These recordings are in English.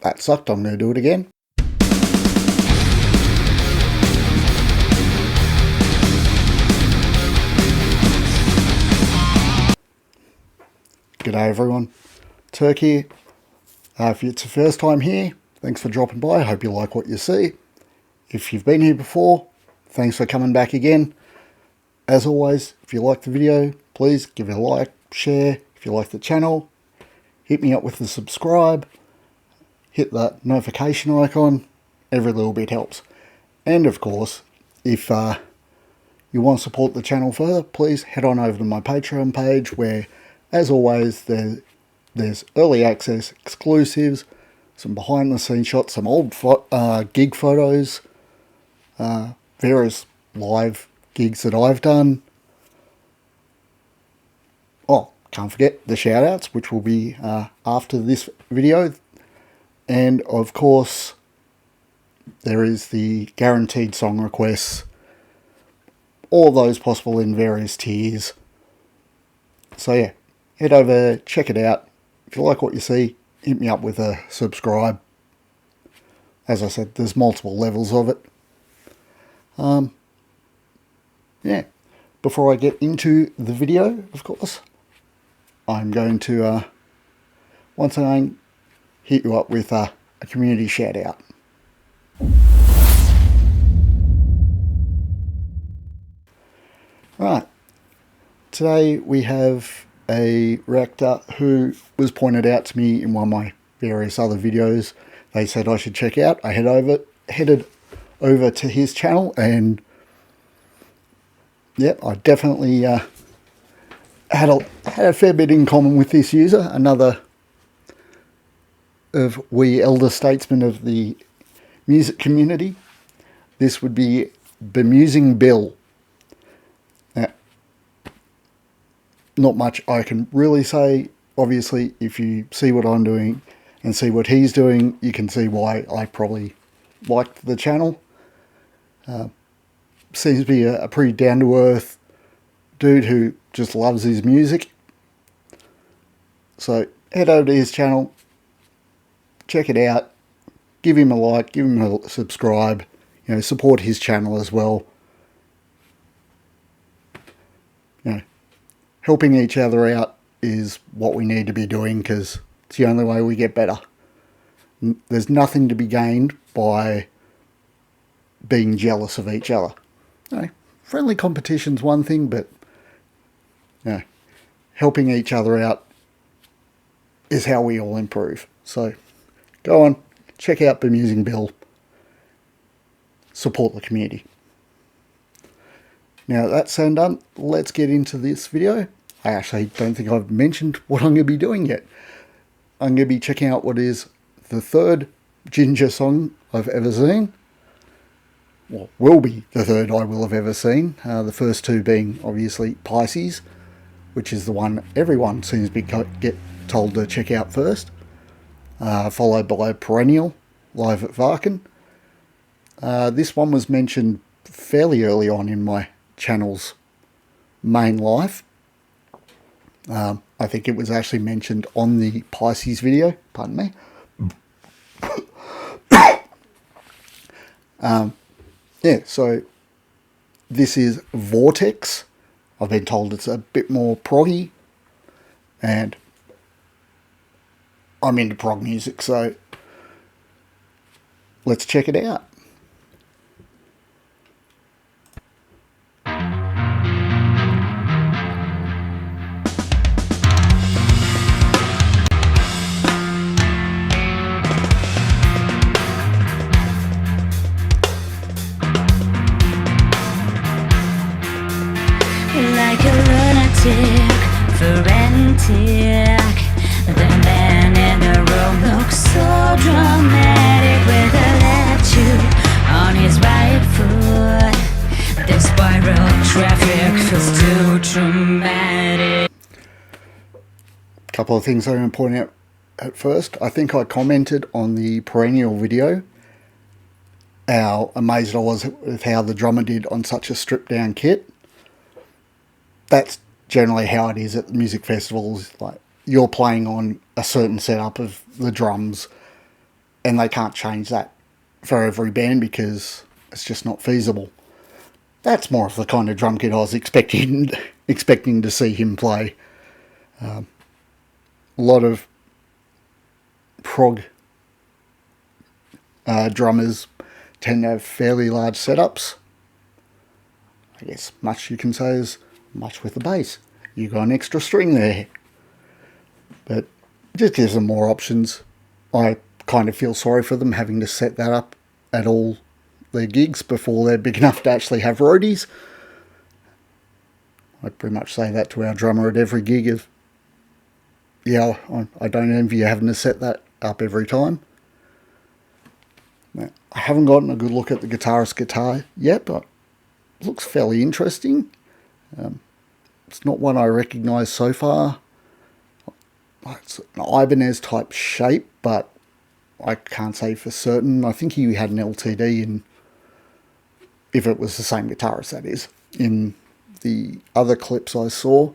That sucked, I'm going to do it again. G'day everyone, Turkey. If it's the first time here, thanks for dropping by. I hope you like what you see. If you've been here before, thanks for coming back again. As always, if you like the video, please give it a like, share. If you like the channel, hit me up with the subscribe, hit that notification icon. Every little bit helps. And of course, if you want to support the channel further, please head on over to my Patreon page where, as always, there's early access, exclusives, some behind the scenes shots, some old gig photos, various live gigs that I've done. Oh, can't forget the shout outs, which will be after this video. And of course, there is the guaranteed song requests, all those possible in various tiers. So yeah, head over, check it out. If you like what you see, hit me up with a subscribe. As I said, there's multiple levels of it. Yeah, before I get into the video, of course, I'm going to once again hit you up with a community shout out. Right, today we have a reactor who was pointed out to me in one of my various other videos. They said I should check out. I headed over to his channel, and yeah, I definitely had a fair bit in common with this user. Another of we elder statesmen of the music community. This would be Bemusingbill. Now, not much I can really say. Obviously, if you see what I'm doing and see what he's doing, you can see why I probably liked the channel. Seems to be a pretty down-to-earth dude who just loves his music. So head over to his channel, check it out, give him a like, give him a subscribe, support his channel as well. Helping each other out is what we need to be doing, because it's the only way we get better. There's nothing to be gained by being jealous of each other. Friendly competition's one thing, but helping each other out is how we all improve. So go on, check out Bemusingbill, support the community. Now that's said done, let's get into this video. I actually don't think I've mentioned what I'm going to be doing yet. I'm going to be checking out what is the third Jinjer song I've ever seen. Well, will be the third I will have ever seen. The first two being obviously Pisces, which is the one everyone seems to get told to check out first. Followed by Perennial, live at Varken. This one was mentioned fairly early on in my channel's main life. I think it was actually mentioned on the Pisces video, pardon me. Yeah, so this is Vortex. I've been told it's a bit more proggy, and I'm into prog music, so let's check it out. Like a lunatic, frantic. The man in the room looks so dramatic, with a latitude on his right foot. The spiral traffic feels too dramatic. Couple of things I'm going to point out at first. I think I commented on the Perennial video how amazed I was with how the drummer did on such a stripped down kit. That's generally how it is at the music festivals. Like, you're playing on a certain setup of the drums, and they can't change that for every band because it's just not feasible. That's more of the kind of drum kit I was expecting to see him play. A lot of prog drummers tend to have fairly large setups. I guess much you can say is much with the bass. You got an extra string there. But it just gives them more options. I kind of feel sorry for them having to set that up at all their gigs before they're big enough to actually have roadies. I pretty much say that to our drummer at every gig of, yeah, I don't envy you having to set that up every time. Now, I haven't gotten a good look at the guitarist's guitar yet, but it looks fairly interesting. It's not one I recognise so far. It's an Ibanez type shape, but I can't say for certain. I think he had an LTD in, if it was the same guitarist that is, in the other clips I saw.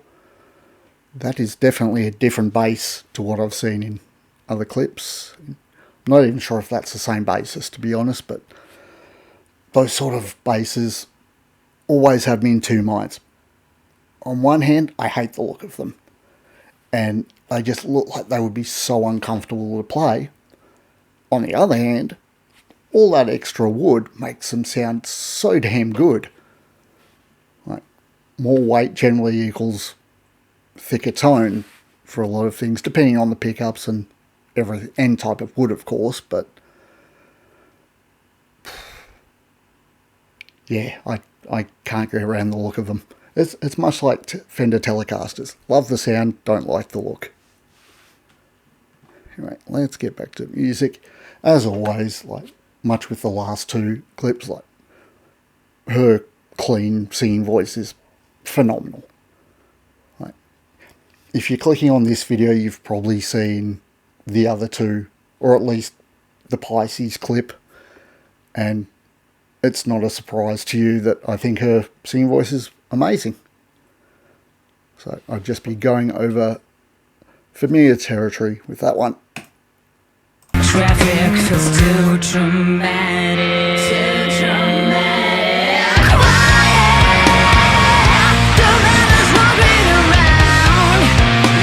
That is definitely a different bass to what I've seen in other clips. I'm not even sure if that's the same bassist, to be honest, but those sort of basses always have me in two minds. On one hand, I hate the look of them, and they just look like they would be so uncomfortable to play. On the other hand, all that extra wood makes them sound so damn good. Like, more weight generally equals thicker tone for a lot of things, depending on the pickups and everything, and type of wood, of course, but yeah, I can't get around the look of them. It's much like Fender Telecasters. Love the sound, don't like the look. Anyway, let's get back to music. As always, like much with the last two clips, like her clean singing voice is phenomenal. Like, if you're clicking on this video, you've probably seen the other two, or at least the Pisces clip, and it's not a surprise to you that I think her singing voice is amazing. So I'd just be going over familiar territory with that one. Traffic feels too dramatic. Too dramatic. Quiet. The man is walking around.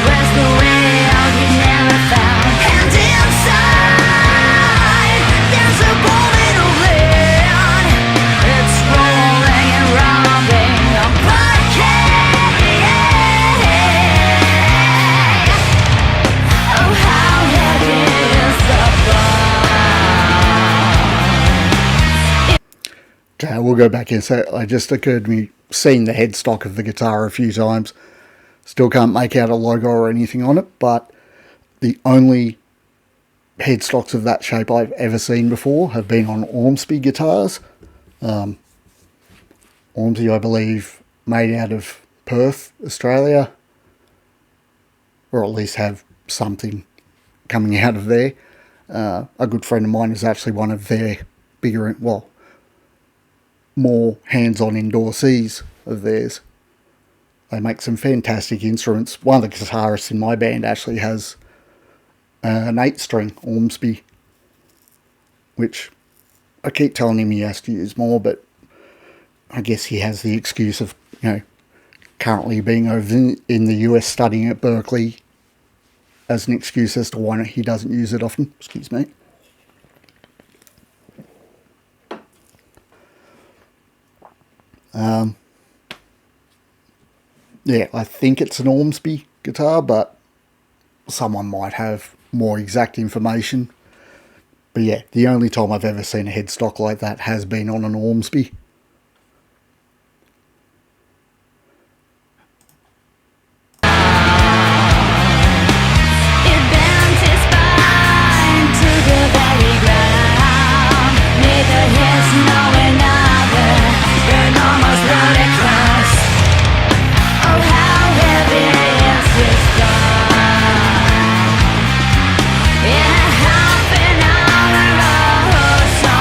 Where's the way out he never found? And inside, there's a ball in a wind. It's rolling and robbing a parquet. Oh, how heavy is the Okay, we'll go back in. So it just occurred to me, seeing the headstock of the guitar a few times, still can't make out a logo or anything on it, but the only headstocks of that shape I've ever seen before have been on Ormsby guitars. Ormsby, I believe, made out of Perth, Australia, or at least have something coming out of there. A good friend of mine is actually one of their bigger, well, more hands-on endorsees of theirs. They make some fantastic instruments. One of the guitarists in my band actually has an 8-string Ormsby, which I keep telling him he has to use more, but I guess he has the excuse of, currently being over in the US studying at Berkeley as an excuse as to why he doesn't use it often. Excuse me. Yeah, I think it's an Ormsby guitar, but someone might have more exact information. But yeah, the only time I've ever seen a headstock like that has been on an Ormsby. It bent his spine to the very ground. Neither his nor another, an almost ludicrous. Oh, how heavy is this gun? In a half an hour or so,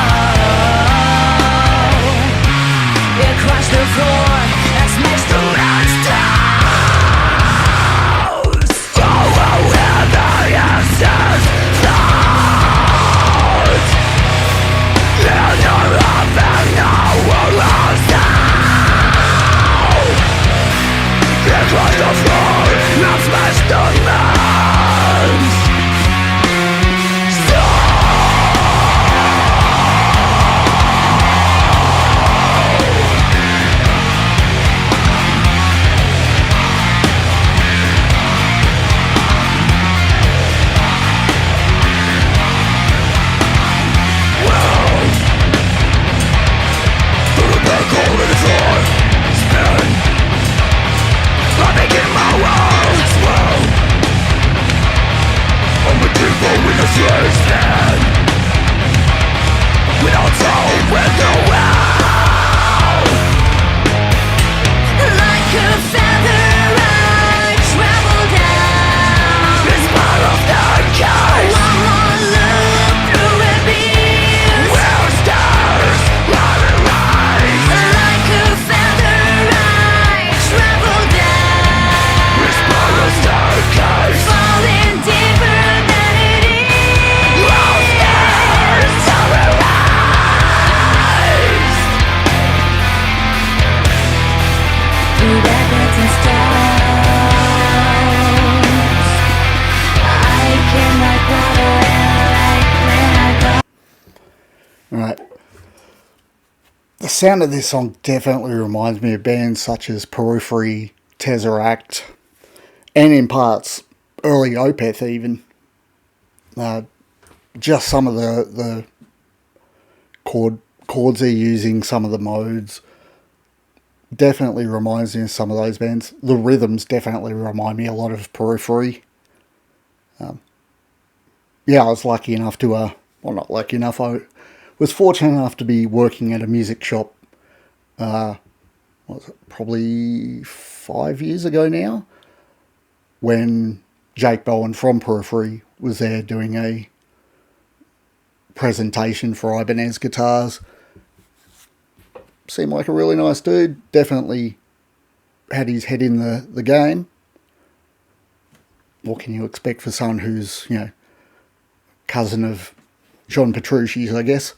Right. The sound of this song definitely reminds me of bands such as Periphery, Tesseract, and in parts early Opeth even. Just some of the chords they're using, some of the modes, definitely reminds me of some of those bands. The rhythms definitely remind me a lot of Periphery. Yeah, I was lucky enough to, well, not lucky enough, I was fortunate enough to be working at a music shop, what was it, probably 5 years ago now, when Jake Bowen from Periphery was there doing a presentation for Ibanez guitars. Seemed like a really nice dude. Definitely had his head in the game. What can you expect for someone who's, cousin of John Petrucci's, I guess.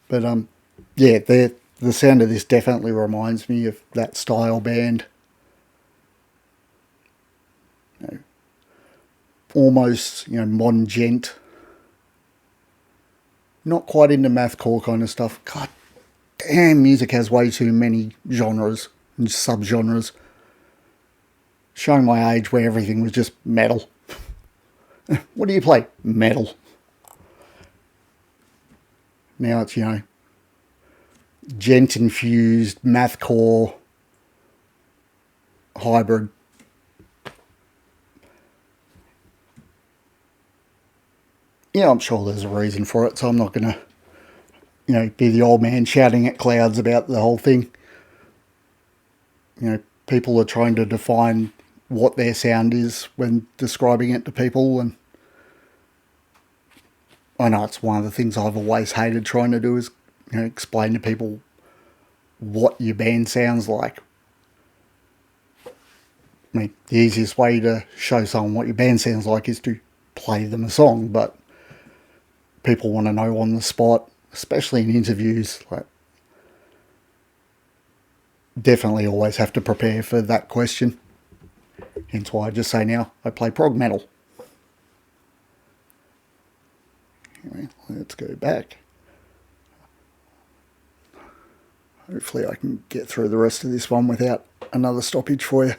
But yeah, the sound of this definitely reminds me of that style band. Almost, modern gent. Not quite into mathcore kind of stuff. God damn, music has way too many genres and subgenres. Showing my age where everything was just metal. What do you play? Metal. Now it's, gent-infused, mathcore, hybrid. Yeah, I'm sure there's a reason for it, so I'm not going to, be the old man shouting at clouds about the whole thing. People are trying to define what their sound is when describing it to people, and I know it's one of the things I've always hated trying to do is, explain to people what your band sounds like. I mean, the easiest way to show someone what your band sounds like is to play them a song, but people want to know on the spot, especially in interviews. Like, definitely always have to prepare for that question. Hence why I just say now, I play prog metal. Anyway, let's go back. Hopefully I can get through the rest of this one without another stoppage for you.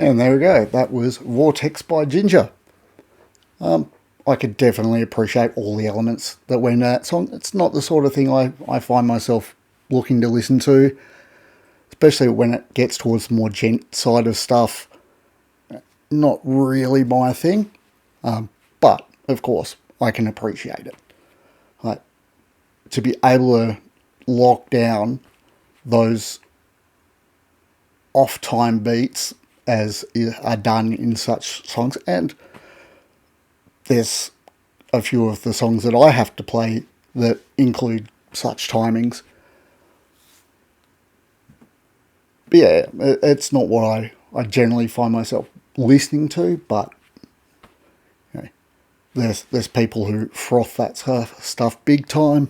And there we go. That was Vortex by Jinjer. I could definitely appreciate all the elements that went into that song. It's not the sort of thing I find myself looking to listen to, especially when it gets towards the more gent side of stuff. Not really my thing, but of course I can appreciate it. Like, to be able to lock down those off-time beats as are done in such songs, and there's a few of the songs that I have to play that include such timings. But yeah, it's not what I generally find myself listening to, but there's people who froth that stuff big time,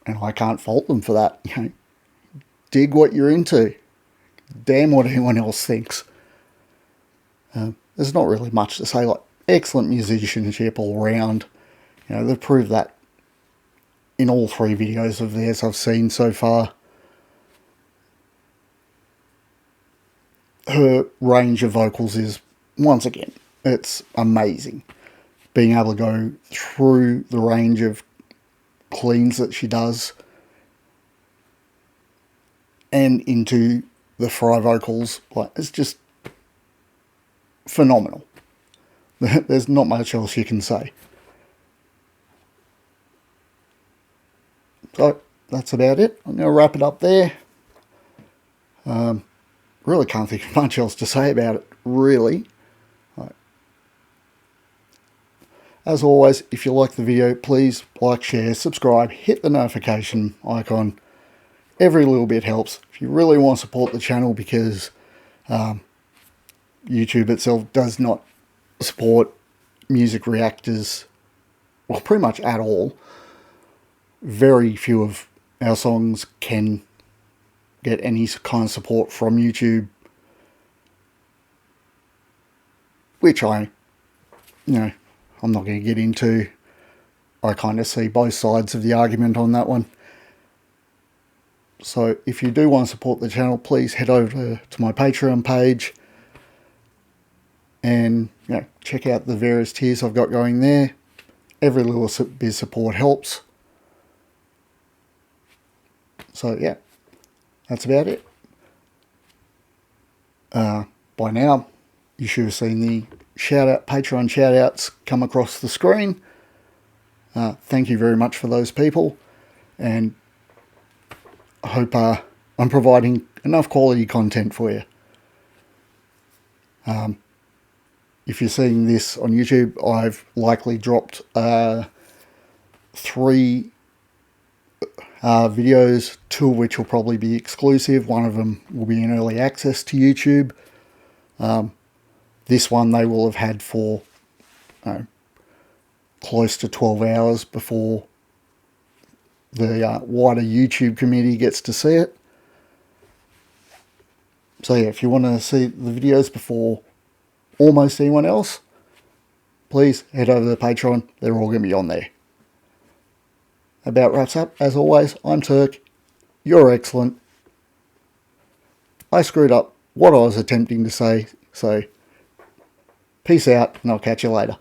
and I can't fault them for that. Dig what you're into. Damn what anyone else thinks. There's not really much to say. Like, excellent musicianship all around. They've proved that in all 3 videos of theirs I've seen so far. Her range of vocals is, once again, it's amazing. being able to go through the range of cleans that she does and into the fry vocals, like, it's just phenomenal. There's not much else you can say. So that's about it. I'm going to wrap it up there. Really can't think of much else to say about it, really. As always, if you like the video, please like, share, subscribe, hit the notification icon. Every little bit helps. If you really want to support the channel, because YouTube itself does not support music reactors, well, pretty much at all. Very few of our songs can get any kind of support from YouTube, which I'm not going to get into. I kind of see both sides of the argument on that one. So if you do want to support the channel, please head over to my Patreon page and check out the various tiers I've got going there. Every little bit of support helps. So yeah, that's about it. By now, you should have seen the Patreon shout-outs come across the screen. Thank you very much for those people, and I hope I'm providing enough quality content for you. If you're seeing this on YouTube, I've likely dropped 3 videos, 2 of which will probably be exclusive. One of them will be in early access to YouTube. This one they will have had for close to 12 hours before the wider YouTube community gets to see it. So yeah, if you want to see the videos before almost anyone else, please head over to the Patreon. They're all going to be on there. About wraps up. As always, I'm Turk. You're excellent. I screwed up what I was attempting to say, so peace out, and I'll catch you later.